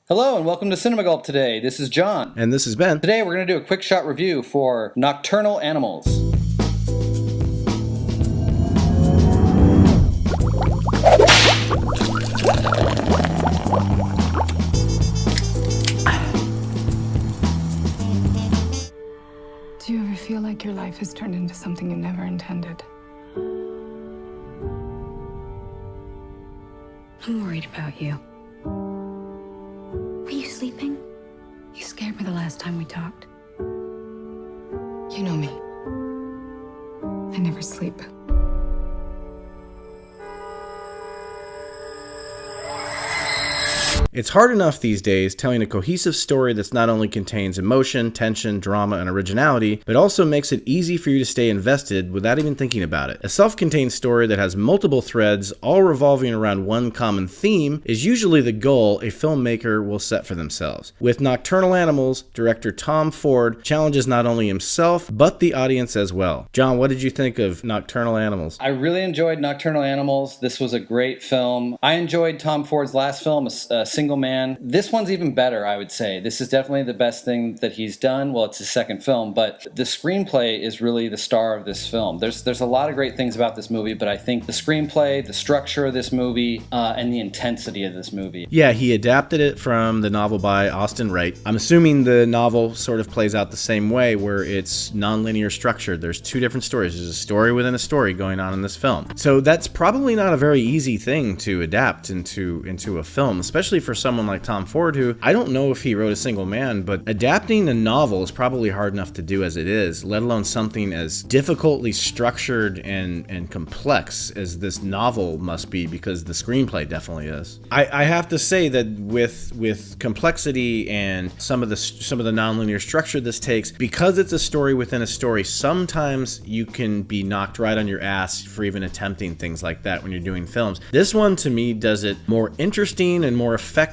Hello and welcome to Cinema Gulp today. This is John. And this is Ben. Today we're going to do a quick shot review for Nocturnal Animals. Do you ever feel like your life has turned into something you never intended? I'm worried about you. Were you sleeping? You scared me the last time we talked. You know me. I never sleep. It's hard enough these days telling a cohesive story that not only contains emotion, tension, drama, and originality, but also makes it easy for you to stay invested without even thinking about it. A self-contained story that has multiple threads, all revolving around one common theme, is usually the goal a filmmaker will set for themselves. With Nocturnal Animals, director Tom Ford challenges not only himself, but the audience as well. John, what did you think of Nocturnal Animals? I really enjoyed Nocturnal Animals. This was a great film. I enjoyed Tom Ford's last film, Single Man. This one's even better, I would say. This is definitely the best thing that he's done. Well, it's his second film, but the screenplay is really the star of this film. There's a lot of great things about this movie, but I think the screenplay, the structure of this movie, and the intensity of this movie. Yeah, he adapted it from the novel by Austin Wright. I'm assuming the novel sort of plays out the same way, where it's non-linear structured. There's two different stories. There's a story within a story going on in this film. So that's probably not a very easy thing to adapt into a film, especially for someone like Tom Ford, who I don't know if he wrote A Single Man, but adapting a novel is probably hard enough to do as it is, let alone something as difficultly structured and complex as this novel must be, because the screenplay definitely is. I have to say that with complexity and some of the nonlinear structure this takes, because it's a story within a story, sometimes you can be knocked right on your ass for even attempting things like that when you're doing films. This one, to me, does it more interesting and more effective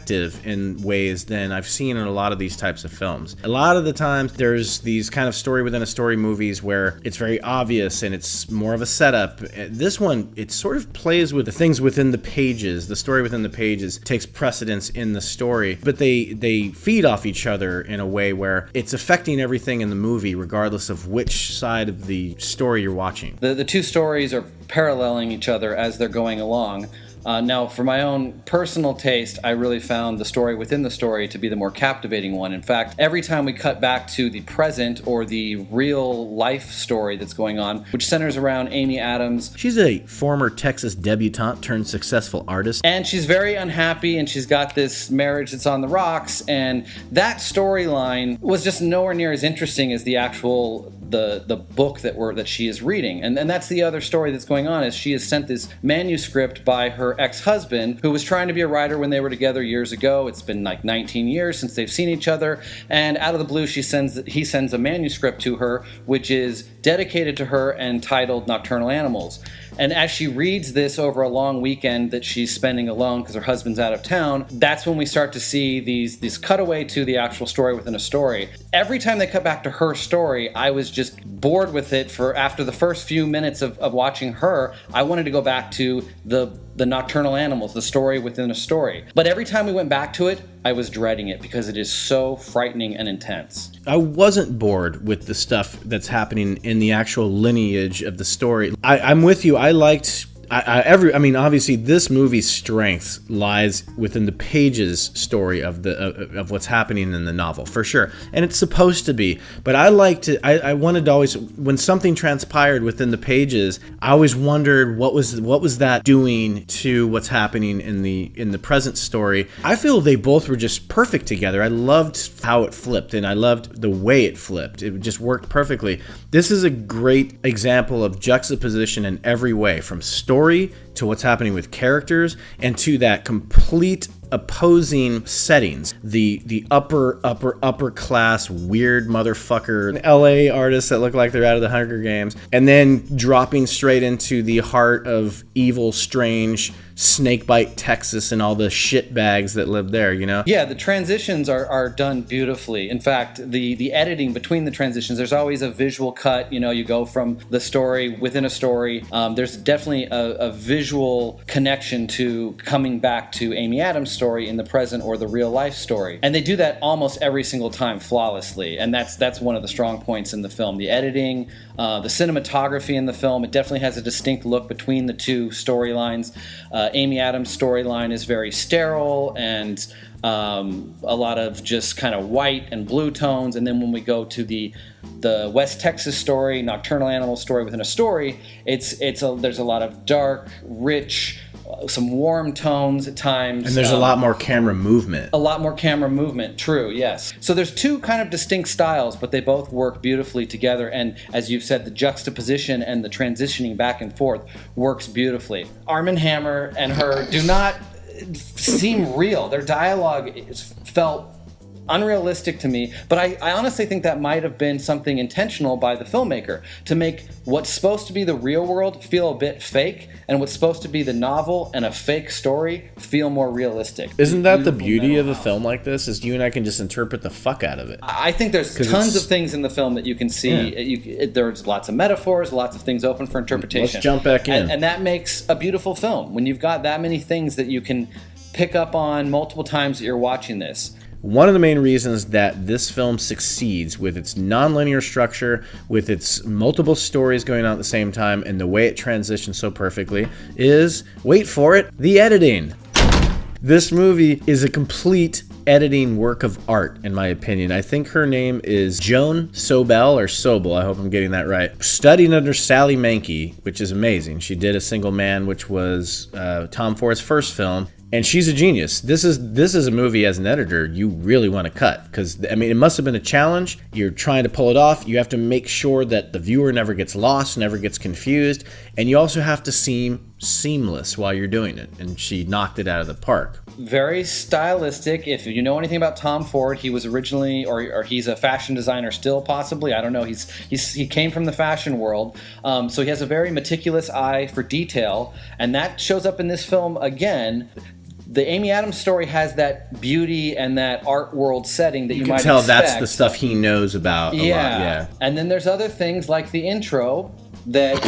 in ways than I've seen in a lot of these types of films. A lot of the times there's these kind of story within a story movies where it's very obvious and it's more of a setup. This one, it sort of plays with the things within the pages. The story within the pages takes precedence in the story, but they feed off each other in a way where it's affecting everything in the movie regardless of which side of the story you're watching. The two stories are paralleling each other as they're going along. Now, for my own personal taste, I really found the story within the story to be the more captivating one. In fact, every time we cut back to the present or the real life story that's going on, which centers around Amy Adams. She's a former Texas debutante turned successful artist. And she's very unhappy, and she's got this marriage that's on the rocks, and that storyline was just nowhere near as interesting as the actual the book that she is reading. And that's the other story that's going on, is she is sent this manuscript by her ex-husband, who was trying to be a writer when they were together years ago. It's been like 19 years since they've seen each other, and out of the blue he sends a manuscript to her which is dedicated to her and titled Nocturnal Animals. And as she reads this over a long weekend that she's spending alone because her husband's out of town, that's when we start to see these cutaway to the actual story within a story. Every time they cut back to her story, I was just bored with it. After the first few minutes of watching her, I wanted to go back to the Nocturnal Animals, the story within a story. But every time we went back to it, I was dreading it because it is so frightening and intense. I wasn't bored with the stuff that's happening in the actual lineage of the story. I'm with you. I liked obviously this movie's strength lies within the pages story of what's happening in the novel, for sure. And it's supposed to be. But I wanted to always, when something transpired within the pages, I always wondered what was that doing to what's happening in the present story. I feel they both were just perfect together. I loved how it flipped, and I loved the way it flipped. It just worked perfectly. This is a great example of juxtaposition in every way, from story to what's happening with characters and to that complete opposing settings. The upper class weird motherfucker LA artists that look like they're out of the Hunger Games, and then dropping straight into the heart of evil, strange Snakebite, Texas, and all the shit bags that live there, you know? Yeah, the transitions are done beautifully. In fact, the editing between the transitions, there's always a visual cut. You know, you go from the story within a story. There's definitely a visual connection to coming back to Amy Adams' story in the present or the real life story. And they do that almost every single time flawlessly. And that's one of the strong points in the film. The editing, the cinematography in the film, it definitely has a distinct look between the two storylines. Amy Adams' storyline is very sterile and a lot of just kind of white and blue tones. And then when we go to the West Texas story, Nocturnal Animals story within a story, there's a lot of dark, rich, some warm tones at times. And there's a lot more camera movement. A lot more camera movement, true, yes. So there's two kind of distinct styles, but they both work beautifully together. And as you've said, the juxtaposition and the transitioning back and forth works beautifully. Armand Hammer and her do not seem real. Their dialogue felt unrealistic to me, but I honestly think that might have been something intentional by the filmmaker to make what's supposed to be the real world feel a bit fake, and what's supposed to be the novel and a fake story feel more realistic. Isn't that the beauty of a film like this, is you and I can just interpret the fuck out of it? I think there's tons of things in the film that you can see. Yeah. There's lots of metaphors, lots of things open for interpretation. Let's jump back in. And that makes a beautiful film, when you've got that many things that you can pick up on multiple times that you're watching this. One of the main reasons that this film succeeds with its nonlinear structure, with its multiple stories going on at the same time, and the way it transitions so perfectly is, wait for it, the editing. This movie is a complete editing work of art, in my opinion. I think her name is Joan Sobel, or Sobel, I hope I'm getting that right. Studied under Sally Menke, which is amazing. She did A Single Man, which was Tom Ford's first film. And she's a genius. This is a movie, as an editor, you really want to cut. Because, I mean, it must have been a challenge. You're trying to pull it off. You have to make sure that the viewer never gets lost, never gets confused. And you also have to seem seamless while you're doing it. And she knocked it out of the park. Very stylistic. If you know anything about Tom Ford, he was originally, or he's a fashion designer still, possibly. I don't know. He came from the fashion world. So he has a very meticulous eye for detail. And that shows up in this film again. The Amy Adams story has that beauty and that art world setting that you might tell expect. That's the stuff he knows about a lot. Yeah. And then there's other things like the intro that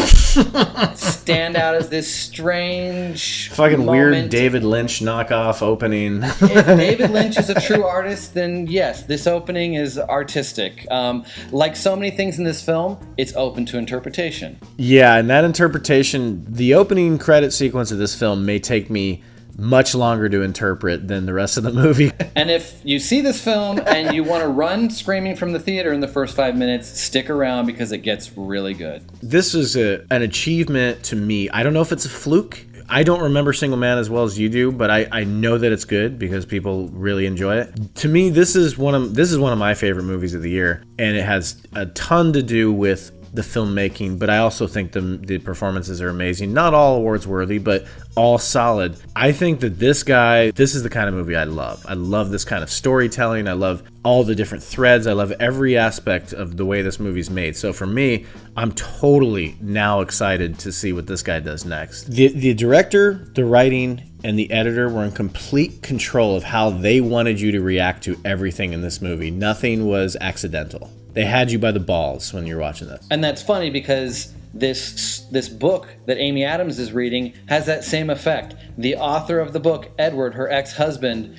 stand out as this strange fucking moment. Weird David Lynch knockoff opening. If David Lynch is a true artist, then yes, this opening is artistic. Like so many things in this film, it's open to interpretation. Yeah, and that interpretation, the opening credit sequence of this film may take me much longer to interpret than the rest of the movie. And if you see this film and you want to run screaming from the theater in the first 5 minutes, stick around because it gets really good. This is an achievement to me. I don't know if it's a fluke. I don't remember Single Man as well as you do, but I know that it's good because people really enjoy it. To me, this is one of my favorite movies of the year, and it has a ton to do with the filmmaking, but I also think the performances are amazing. Not all awards worthy, but all solid. I think that this is the kind of movie I love. I love this kind of storytelling. I love all the different threads. I love every aspect of the way this movie's made. So for me, I'm totally now excited to see what this guy does next. The director, the writing, and the editor were in complete control of how they wanted you to react to everything in this movie. Nothing was accidental. They had you by the balls when you're watching this. And that's funny because this book that Amy Adams is reading has that same effect. The author of the book, Edward, her ex-husband,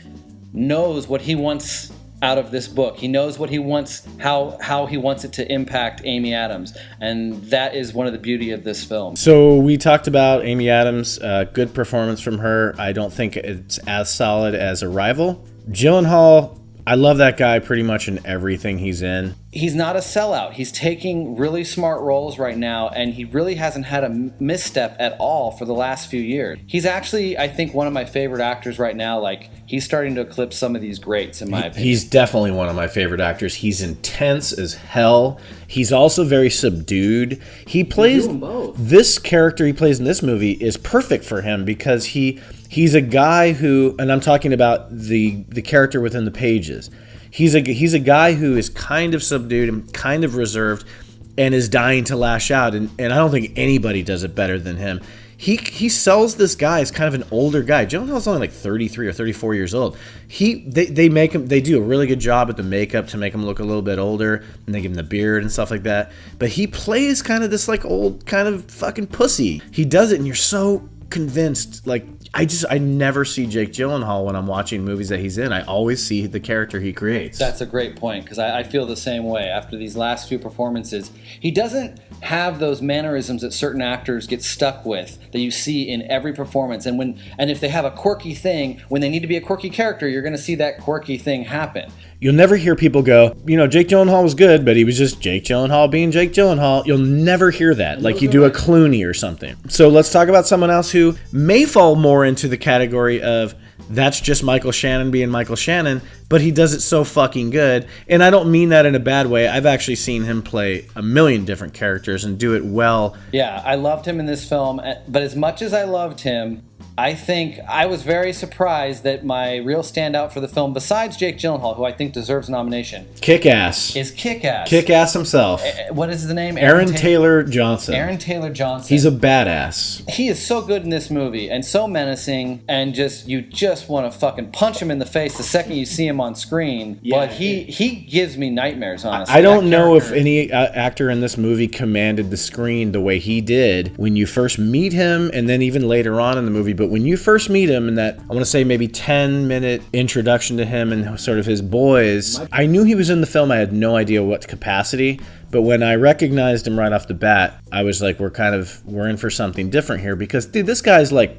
knows what he wants out of this book. He knows what he wants, how he wants it to impact Amy Adams. And that is one of the beauty of this film. So we talked about Amy Adams, good performance from her. I don't think it's as solid as Arrival. Gyllenhaal, I love that guy pretty much in everything he's in. He's not a sellout. He's taking really smart roles right now, and he really hasn't had a misstep at all for the last few years. He's actually, I think, one of my favorite actors right now. Like, he's starting to eclipse some of these greats, in my opinion. He's definitely one of my favorite actors. He's intense as hell. He's also very subdued. He plays both. This character he plays in this movie is perfect for him because he's a guy who, and I'm talking about the character within the pages. He's a guy who is kind of subdued and kind of reserved and is dying to lash out. And I don't think anybody does it better than him. he sells this guy as kind of an older guy. Gyllenhaal's only like 33 or 34 years old. They make him, they do a really good job at the makeup to make him look a little bit older, and they give him the beard and stuff like that. But he plays kind of this like old kind of fucking pussy. He does it, and you're so convinced. Like, I never see Jake Gyllenhaal when I'm watching movies that he's in. I always see the character he creates. That's a great point, because I feel the same way. After these last few performances, he doesn't have those mannerisms that certain actors get stuck with that you see in every performance. And if they have a quirky thing, when they need to be a quirky character, you're going to see that quirky thing happen. You'll never hear people go, Jake Gyllenhaal was good, but he was just Jake Gyllenhaal being Jake Gyllenhaal. You'll never hear that, like you do a Clooney or something. So let's talk about someone else who may fall more into the category of that's just Michael Shannon being Michael Shannon, but he does it so fucking good. And I don't mean that in a bad way. I've actually seen him play a million different characters and do it well. Yeah, I loved him in this film, but as much as I loved him, I think I was very surprised that my real standout for the film, besides Jake Gyllenhaal, who I think deserves a nomination, Kick-Ass. is Kick-Ass. Kick-Ass himself. What is his name? Arron Taylor Johnson. Arron Taylor Johnson. He's a badass. He is so good in this movie and so menacing, and you just want to fucking punch him in the face the second you see him on screen. Yeah, but he gives me nightmares, honestly. I don't know if any actor in this movie commanded the screen the way he did when you first meet him, and then even later on in the movie. But when you first meet him in that, I want to say maybe 10-minute introduction to him and sort of his boys, I knew he was in the film. I had no idea what capacity. But when I recognized him right off the bat, I was like, we're in for something different here, because dude, this guy's like,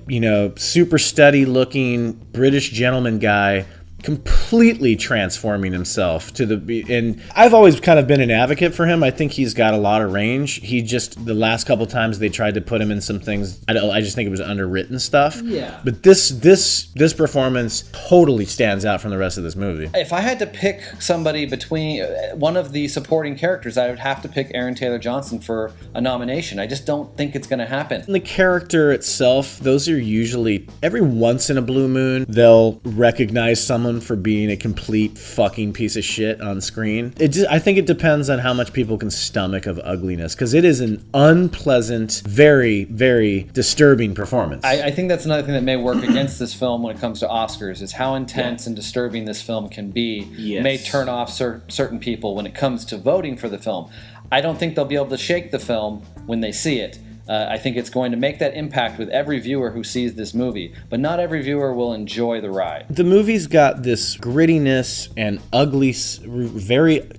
super steady looking British gentleman guy, completely transforming himself and I've always kind of been an advocate for him. I think he's got a lot of range. He just, the last couple times they tried to put him in some things, I just think it was underwritten stuff. Yeah. But this performance totally stands out from the rest of this movie. If I had to pick somebody between one of the supporting characters, I would have to pick Arron Taylor Johnson for a nomination. I just don't think it's going to happen. And the character itself, those are usually, every once in a blue moon, they'll recognize someone for being a complete fucking piece of shit on screen. I think it depends on how much people can stomach of ugliness, because it is an unpleasant, very, very disturbing performance. I think that's another thing that may work against this film when it comes to Oscars, is how intense and disturbing this film can be. Yes. May turn off certain people when it comes to voting for the film. I don't think they'll be able to shake the film when they see it. I think it's going to make that impact with every viewer who sees this movie, but not every viewer will enjoy the ride. The movie's got this grittiness and ugly,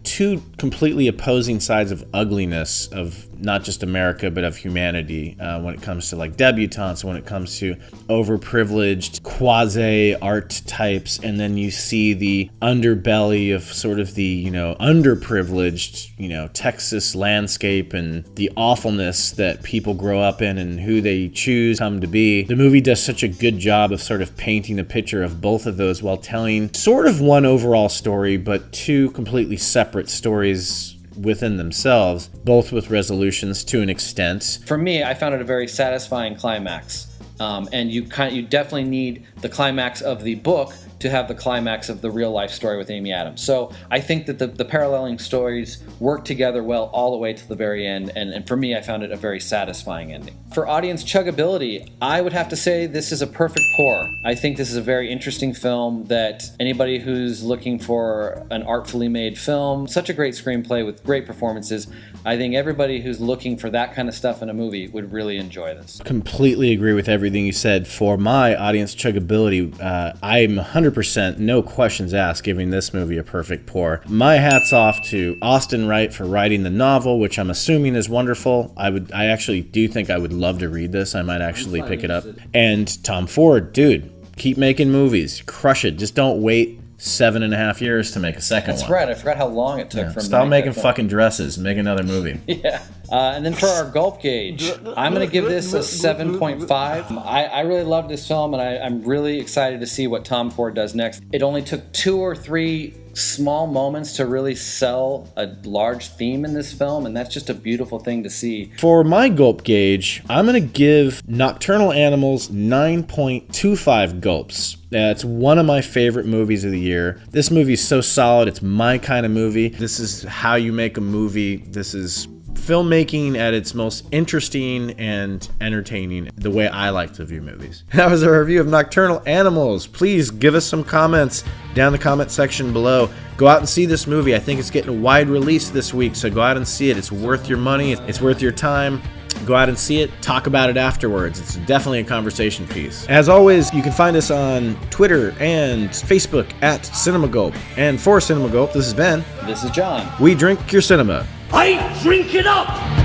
two completely opposing sides of ugliness of not just America, but of humanity, when it comes to like debutantes, when it comes to overprivileged quasi-art types, and then you see the underbelly of sort of the, underprivileged, Texas landscape and the awfulness that people grow up in and who they choose come to be. The movie does such a good job of sort of painting a picture of both of those while telling sort of one overall story, but two completely separate stories within themselves, both with resolutions to an extent. For me, I found it a very satisfying climax. And you definitely need the climax of the book to have the climax of the real life story with Amy Adams. So I think that the paralleling stories work together well all the way to the very end, and for me, I found it a very satisfying ending. For audience chuggability, I would have to say this is a perfect pour. I think this is a very interesting film that anybody who's looking for an artfully made film, such a great screenplay with great performances, I think everybody who's looking for that kind of stuff in a movie would really enjoy this. Completely agree with everything you said. For my audience chuggability, I'm 100%, no questions asked, giving this movie a perfect pour. My hat's off to Austin Wright for writing the novel, which I'm assuming is wonderful. I actually do think I would love to read this. I might actually pick it up. And Tom Ford, dude, keep making movies. Crush it. Just don't wait 7.5 years to make a second one. That's right. I forgot how long it took. Stop making fucking dresses. Make another movie. Yeah. And then for our gulp gauge, I'm going to give this a 7.5. I really love this film, and I'm really excited to see what Tom Ford does next. It only took 2 or 3 small moments to really sell a large theme in this film, and that's just a beautiful thing to see. For my gulp gauge, I'm going to give Nocturnal Animals 9.25 gulps. It's one of my favorite movies of the year. This movie is so solid. It's my kind of movie. This is how you make a movie. This is filmmaking at its most interesting and entertaining, the way I like to view movies. That was a review of Nocturnal Animals. Please give us some comments down in the comment section below. Go out and see this movie. I think it's getting a wide release this week, so go out and see it. It's worth your money. It's worth your time. Go out and see it. Talk about it afterwards. It's definitely a conversation piece. As always, you can find us on Twitter and Facebook at Cinema Gulp. And for Cinema Gulp, this is Ben. This is John. We drink your cinema. I drink it up!